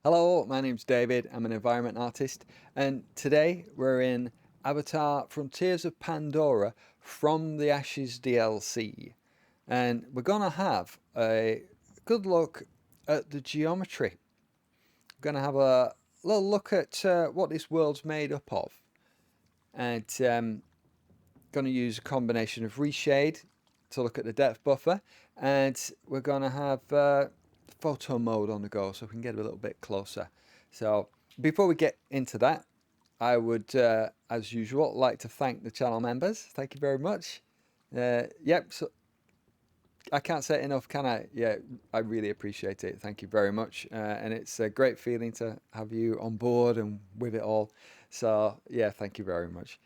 Hello, my name's David. I'm an environment artist, and today we're in Avatar Frontiers of Pandora from the Ashes DLC. And we're going to have a good look at the geometry. We're going to have a little look at what this world's made up of. And going to use a combination of ReShade to look at the depth buffer, and we're going to have photo mode on the go so we can get a little bit closer. So before we get into that, I would, as usual, like to thank the channel members. Thank you very much. Yep, so I can't say it enough, can I? Yeah, I really appreciate it. Thank you very much. And it's a great feeling to have you on board and with it all. So yeah, thank you very much.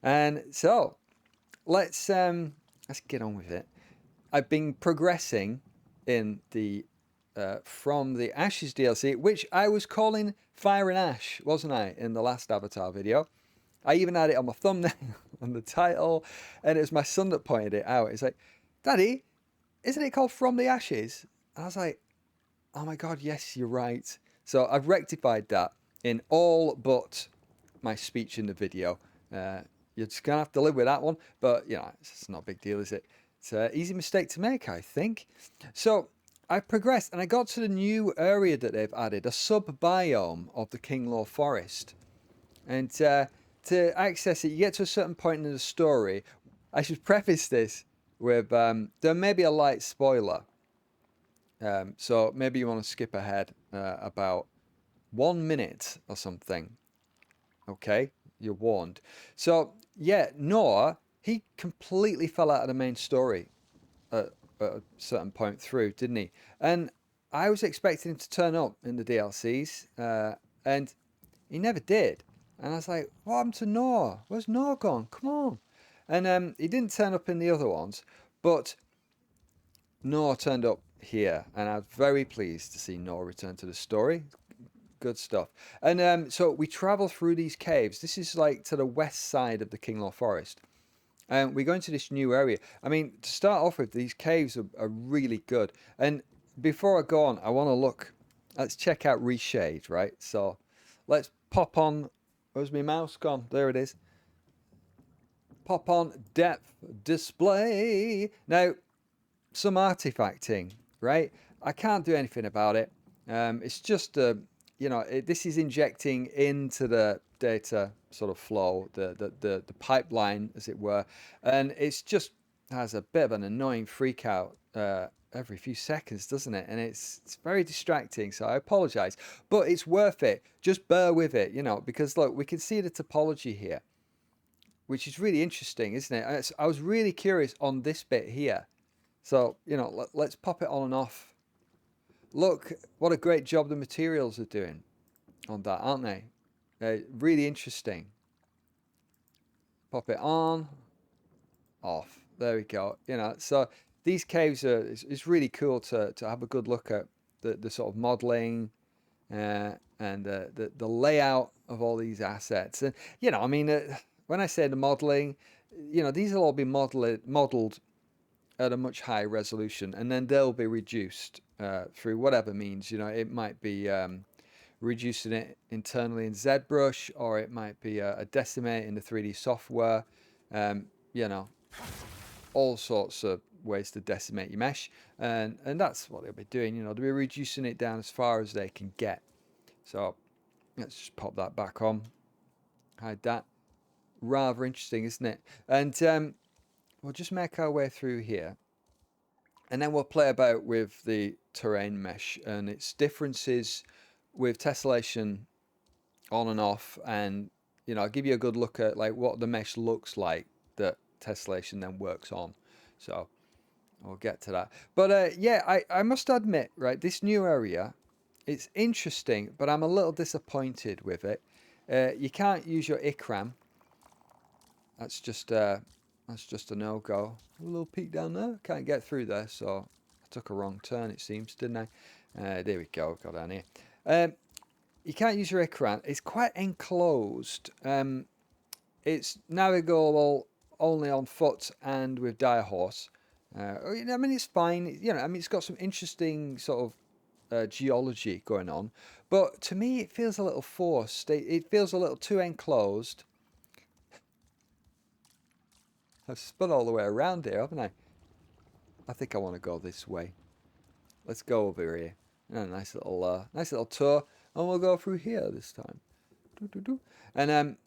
And so let's get on with it. I've been progressing in the from the Ashes DLC, which I was calling Fire and Ash, wasn't I, in the last Avatar video? I even had it on my thumbnail, on the title, and it was my son that pointed it out. He's like, "Daddy, isn't it called From the Ashes?" And I was like, "Oh my God, yes, you're right." So I've rectified that in all but my speech in the video. Uh, you're just gonna have to live with that one, but you know, it's not a big deal, is it? It's an easy mistake to make, I think. So I progressed and I got to the new area that they've added, a sub biome of the Kinglore Forest. And to access it, you get to a certain point in the story. I should preface this with there may be a light spoiler. So maybe you want to skip ahead about 1 minute or something. Okay, you're warned. So yeah, Noah, he completely fell out of the main story at a certain point through, didn't he? And I was expecting him to turn up in the DLCs, and he never did. And I was like, what happened to Noah? Where's Noah gone? Come on. And he didn't turn up in the other ones, but Noah turned up here, and I was very pleased to see Noah return to the story. Good stuff. And so we travel through these caves. This is like to the west side of the Kinglore Forest. And we go into this new area. I mean, to start off with, these caves are really good. And before I go on, I want to look. Let's check out ReShade, right? So let's pop on. Where's my mouse gone? There it is. Pop on depth display. Now, some artifacting, right? I can't do anything about it. It's just this is injecting into the data sort of flow, the pipeline, as it were, and it's just has a bit of an annoying freak out every few seconds, doesn't it? And it's very distracting. So I apologize, but it's worth it. Just bear with it, because look, we can see the topology here, which is really interesting, isn't it? I was really curious on this bit here. So, let's pop it on and off. Look, what a great job the materials are doing on that, aren't they? Really interesting. Pop it on, off. There we go. So these caves it's really cool to have a good look at the sort of modeling and the layout of all these assets. And, I mean, when I say the modeling, these will all be modeled at a much higher resolution, and then they'll be reduced through whatever means. It might be reducing it internally in ZBrush, or it might be a decimate in the 3D software. Um, you know, all sorts of ways to decimate your mesh, and that's what they'll be doing. They'll be reducing it down as far as they can get. So let's just pop that back on. Hide that. Rather interesting, isn't it? And we'll just make our way through here. And then we'll play about with the terrain mesh and its differences with tessellation on and off. And, I'll give you a good look at like what the mesh looks like that tessellation then works on. So we'll get to that. But yeah, I must admit, right, this new area, it's interesting, but I'm a little disappointed with it. You can't use your ikram. That's just a no-go. A little peek down there. Can't get through there, so I took a wrong turn, it seems, didn't I? There we go. Got down here. You can't use your ikram. It's quite enclosed. It's navigable only on foot and with dire horse. I mean, it's fine. I mean, it's got some interesting sort geology going on, but to me it feels a little forced. It feels a little too enclosed. I've spun all the way around here, haven't I? I think I want to go this way. Let's go over here. Nice little tour, and we'll go through here this time. And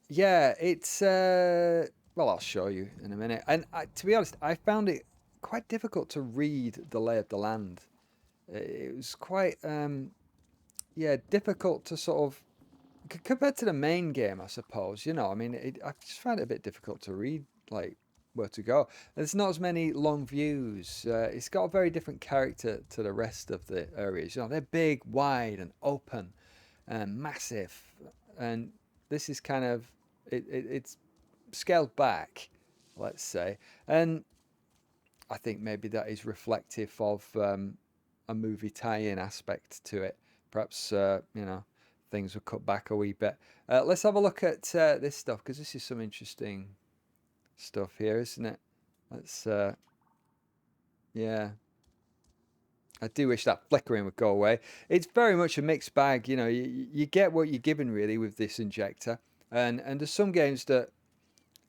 yeah, it's well, I'll show you in a minute. And to be honest, I found it quite difficult to read the lay of the land. It was quite yeah, difficult to sort of compared to the main game, I suppose. You know, I mean, I just found it a bit difficult to read, like where to go. There's not as many long views. It's got a very different character to the rest of the areas. You know, they're big, wide, and open, and massive. And this is kind of it's scaled back, let's say. And I think maybe that is reflective of a movie tie-in aspect to it. Perhaps you know, things were cut back a wee bit. Let's have a look at this stuff, because this is some interesting stuff here, isn't it? Let's yeah. I do wish that flickering would go away. It's very much a mixed bag, you know. You get what you're given really with this injector, and there's some games that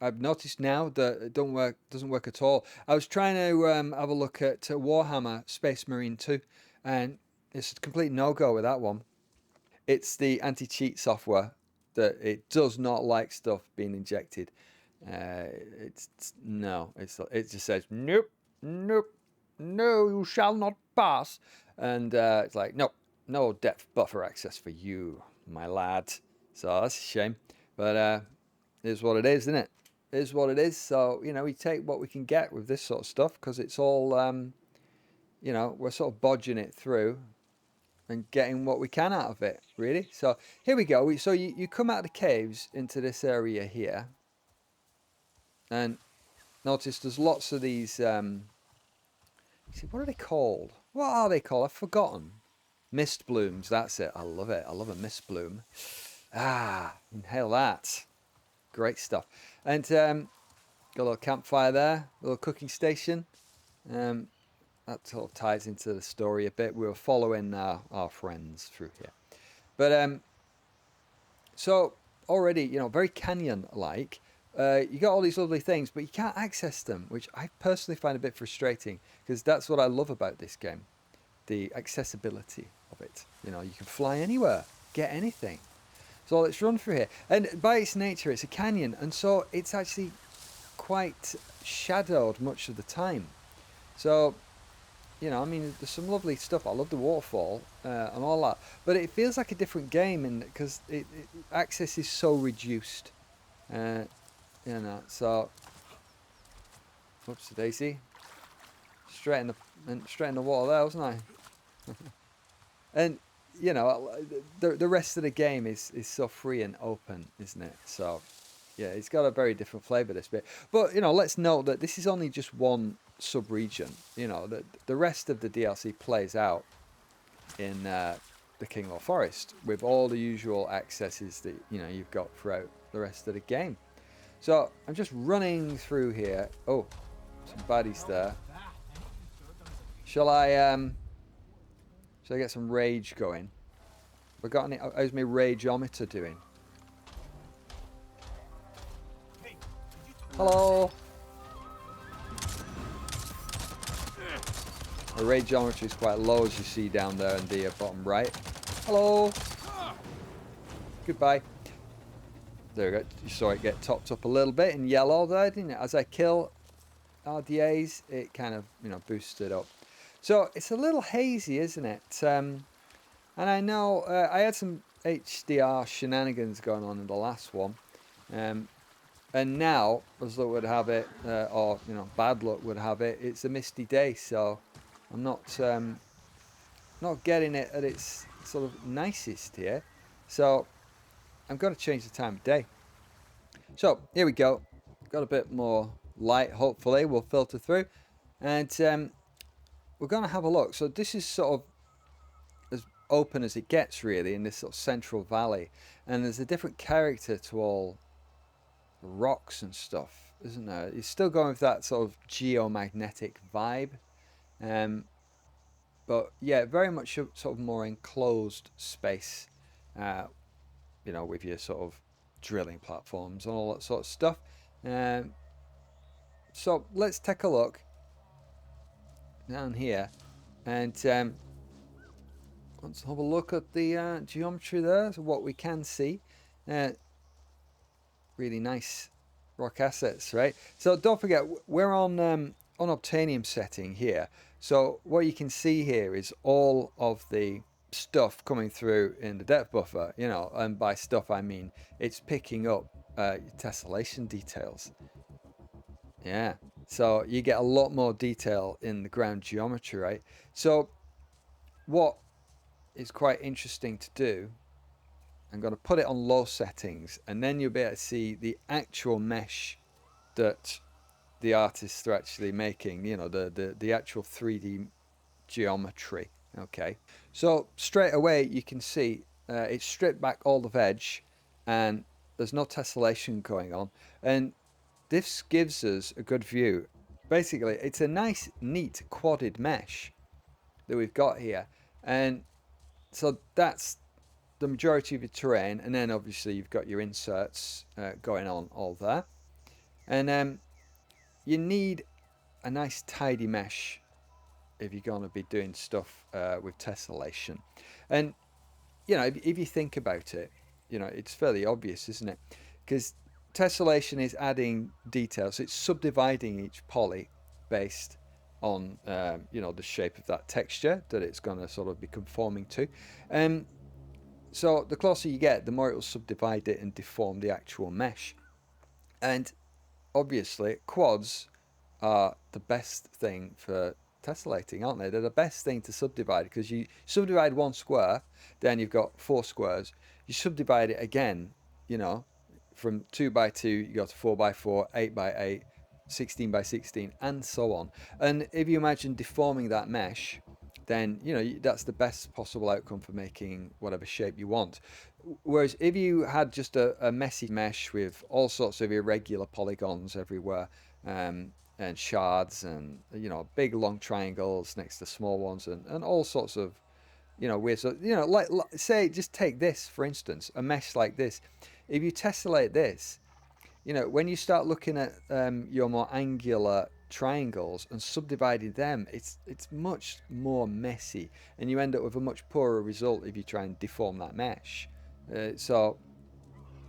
I've noticed now that it doesn't work at all. I was trying to have a look at Warhammer Space Marine 2, and it's a complete no-go with that one. It's the anti-cheat software that it does not like stuff being injected. It just says nope, nope, no, you shall not pass, and it's like nope, no depth buffer access for you, my lad. So that's a shame, but it is what it is, isn't it? It is what it is. So you know, we take what we can get with this sort of stuff, because it's all you know, we're sort of bodging it through and getting what we can out of it, really. So here we go. So you come out of the caves into this area here, and notice there's lots of these. See, what are they called? What are they called? I've forgotten. Mist blooms. That's it. I love it. I love a mist bloom. Ah, inhale that. Great stuff. And got a little campfire there, a little cooking station. That sort of ties into the story a bit. We were following our friends through here. But so already, you know, very canyon-like. You got all these lovely things, but you can't access them, which I personally find a bit frustrating, because that's what I love about this game, the accessibility of it. You know, you can fly anywhere, get anything. So let's run through here. And by its nature, it's a canyon, and so it's actually quite shadowed much of the time. So, you know, I mean, there's some lovely stuff. I love the waterfall and all that, but it feels like a different game, because access is so reduced. You know, so whoops, daisy, straight in the water there, wasn't I? And you know, the rest of the game is so free and open, isn't it? So yeah, it's got a very different flavour, this bit. But you know, let's note that this is only just one sub-region. You know, the rest of the DLC plays out in the Kinglor Forest with all the usual accesses that you know you've got throughout the rest of the game. So I'm just running through here. Oh, some baddies there. Shall I get some rage going? Have I got any? How's my rageometer doing? Hello. The rageometer is quite low, as you see down there in the bottom right. Hello. Goodbye. There we go. You saw it get topped up a little bit in yellow there, didn't it? As I kill RDAs, it kind of, you know, boosted up. So it's a little hazy, isn't it? And I know I had some HDR shenanigans going on in the last one. And now, as luck would have it, or, you know, bad luck would have it, it's a misty day, so I'm not getting it at its sort of nicest here. So I'm going to change the time of day. So here we go. Got a bit more light, hopefully will filter through, and we're going to have a look. So this is sort of as open as it gets, really, in this sort of central valley, and there's a different character to all the rocks and stuff, isn't there? It's still going with that sort of geomagnetic vibe. But yeah, very much a sort of more enclosed space, uh, with your sort of drilling platforms and all that sort of stuff. Um, so let's take a look down here, and let's have a look at the geometry there. So what we can see, uh, really nice rock assets, right? So don't forget, we're on Obtainium setting here. So what you can see here is all of the stuff coming through in the depth buffer, and by stuff I mean it's picking up tessellation details. Yeah. So you get a lot more detail in the ground geometry, right? So what is quite interesting to do, I'm going to put it on low settings, and then you'll be able to see the actual mesh that the artists are actually making, the actual 3D geometry. Okay. So straight away you can see it's stripped back all the veg and there's no tessellation going on. And this gives us a good view. Basically, it's a nice, neat quadded mesh that we've got here. And so that's the majority of your terrain. And then obviously you've got your inserts going on all there. And you need a nice tidy mesh if you're going to be doing stuff with tessellation. And if you think about it, it's fairly obvious, isn't it? Because tessellation is adding details. It's subdividing each poly based on the shape of that texture that it's going to sort of be conforming to. So the closer you get, the more it will subdivide it and deform the actual mesh. And obviously, quads are the best thing for tessellating, aren't they? They're the best thing to subdivide because you subdivide one square, then you've got 4 squares. You subdivide it again, you know, from 2 by 2, you go to 4 by 4, 8 by 8, 16 by 16, and so on. And if you imagine deforming that mesh, then that's the best possible outcome for making whatever shape you want. Whereas if you had just a messy mesh with all sorts of irregular polygons everywhere, and shards, and big long triangles next to small ones, and all sorts of weird, so like say, just take this for instance, a mesh like this. If you tessellate this, when you start looking at your more angular triangles and subdividing them, it's much more messy, and you end up with a much poorer result if you try and deform that mesh. So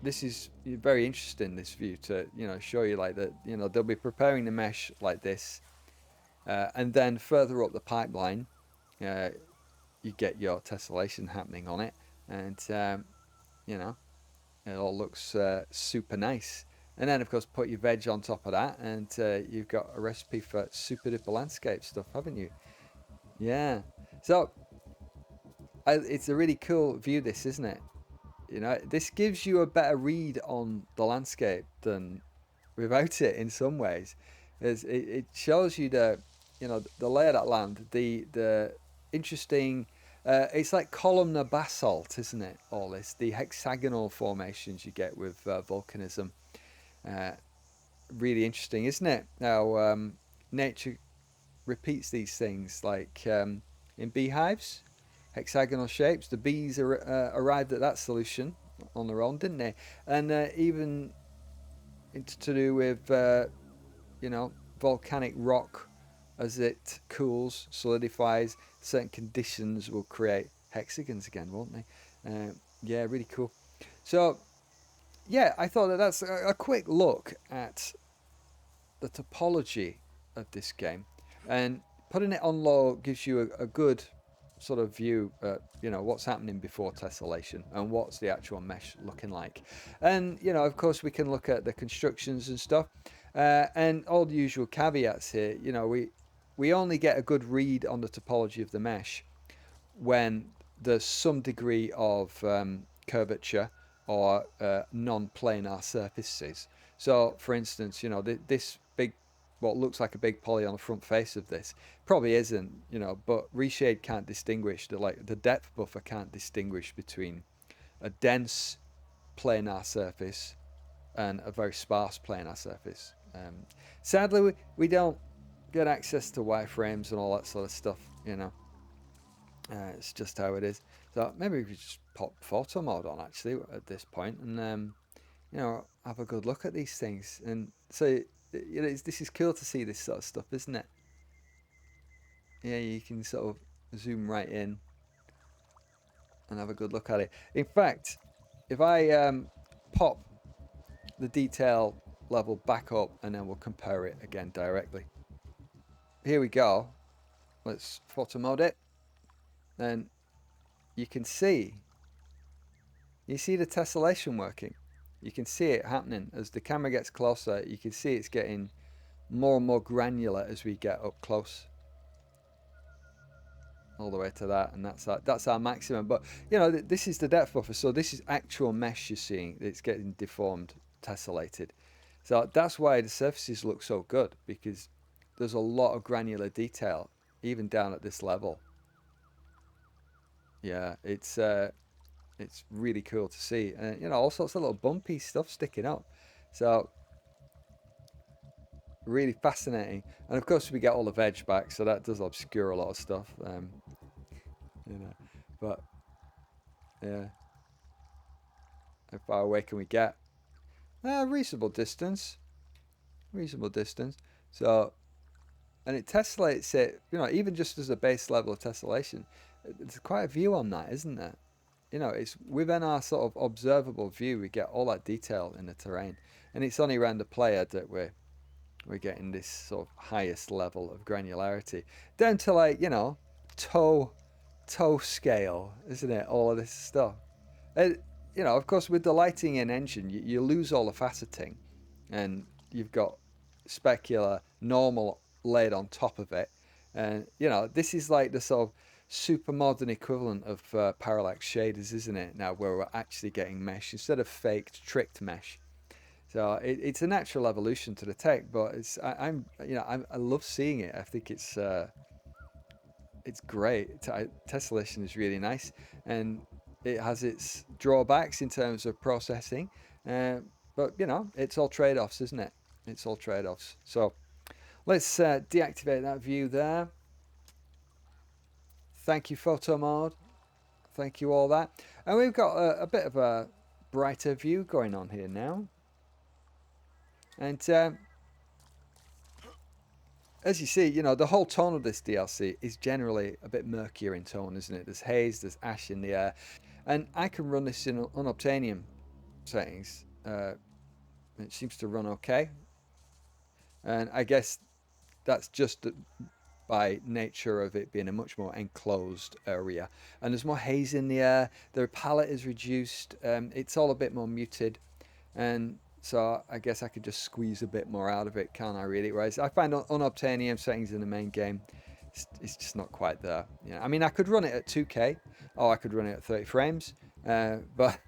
this is very interesting, this view, to show you like that. They'll be preparing the mesh like this, and then further up the pipeline, uh, you get your tessellation happening on it, and you know it all looks super nice. And then of course put your veg on top of that, and you've got a recipe for super duper landscape stuff, haven't you? Yeah. So it's a really cool view, this, isn't it? This gives you a better read on the landscape than without it in some ways. It shows you the lay of that land, the interesting. It's like columnar basalt, isn't it? All this, the hexagonal formations you get with volcanism. Uh, Really interesting, isn't it? Now nature repeats these things, like in beehives, hexagonal shapes. The bees arrived at that solution on their own, didn't they? And even it's to do with volcanic rock, as it cools, solidifies, certain conditions will create hexagons again, won't they? Yeah, really cool. So yeah, I thought that's a quick look at the topology of this game, and putting it on low gives you a good sort of view at what's happening before tessellation and what's the actual mesh looking like. And of course we can look at the constructions and stuff, and all the usual caveats here. We only get a good read on the topology of the mesh when there's some degree of curvature or non-planar surfaces. So, for instance, this big, what looks like a big poly on the front face of this probably isn't, but ReShade can't distinguish, the depth buffer can't distinguish between a dense planar surface and a very sparse planar surface. Sadly, we don't get access to wireframes and all that sort of stuff. It's just how it is. So maybe we could just pop photo mode on actually at this point, and you know, have a good look at these things. And so, you know, this is cool to see this sort of stuff, isn't it? Yeah, you can sort of zoom right in and have a good look at it. In fact, if I pop the detail level back up and then we'll compare it again directly. Here we go. Let's photo mode it. Then you can see, you see the tessellation working. You can see it happening as the camera gets closer. You can see it's getting more and more granular as we get up close, all the way to that, and that's our maximum. But you know, this is the depth buffer, so this is actual mesh you're seeing. It's getting deformed, tessellated. So that's why the surfaces look so good, because there's a lot of granular detail even down at this level. Yeah, it's really cool to see, and you know, all sorts of little bumpy stuff sticking up. So really fascinating, and of course we get all the veg back, so that does obscure a lot of stuff. You know, but yeah, how far away can we get? Reasonable distance, reasonable distance. So, and it tessellates it, you know, even just as a base level of tessellation. There's quite a view on that, isn't there? You know, it's within our sort of observable view, we get all that detail in the terrain, and it's only around the player that we're getting this sort of highest level of granularity, down to, like, you know, toe toe scale, isn't it? All of this stuff. And, you know, of course, with the lighting in engine, you lose all the faceting, and you've got specular normal laid on top of it. And you know, this is like the sort of super modern equivalent of parallax shaders, isn't it? Now, where we're actually getting mesh instead of faked, tricked mesh. So it's a natural evolution to the tech, but I'm you know, I love seeing it. I think it's great. Tessellation is really nice, and it has its drawbacks in terms of processing. Uh, but you know, it's all trade-offs, isn't it? It's all trade-offs. So let's deactivate that view there. Thank you, photo mode. Thank you, all that. And we've got a bit of a brighter view going on here now. And as you see, you know, the whole tone of this DLC is generally a bit murkier in tone, isn't it? There's haze, there's ash in the air. And I can run this in unobtainium settings. It seems to run okay. And I guess that's just by nature of it being a much more enclosed area. And there's more haze in the air. The palette is reduced. It's all a bit more muted. And so I guess I could just squeeze a bit more out of it, can't I, really? Whereas I find unobtainium settings in the main game, it's just not quite there. Yeah, I mean, I could run it at 2K, or I could run it at 30 frames, but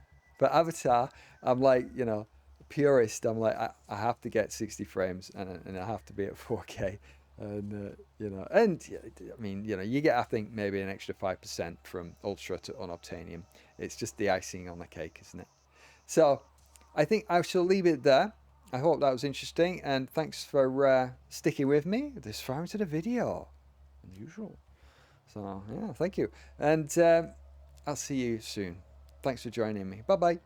Avatar, I'm like, you know, purist. I'm like, I have to get 60 frames, and I have to be at 4K. And you know, and I mean, you know, you get, I think, maybe an extra 5% from ultra to unobtainium. It's just the icing on the cake, isn't it? So I think I shall leave it there. I hope that was interesting, and thanks for sticking with me this far into the video. Unusual. So, yeah, thank you. And I'll see you soon. Thanks for joining me. Bye bye.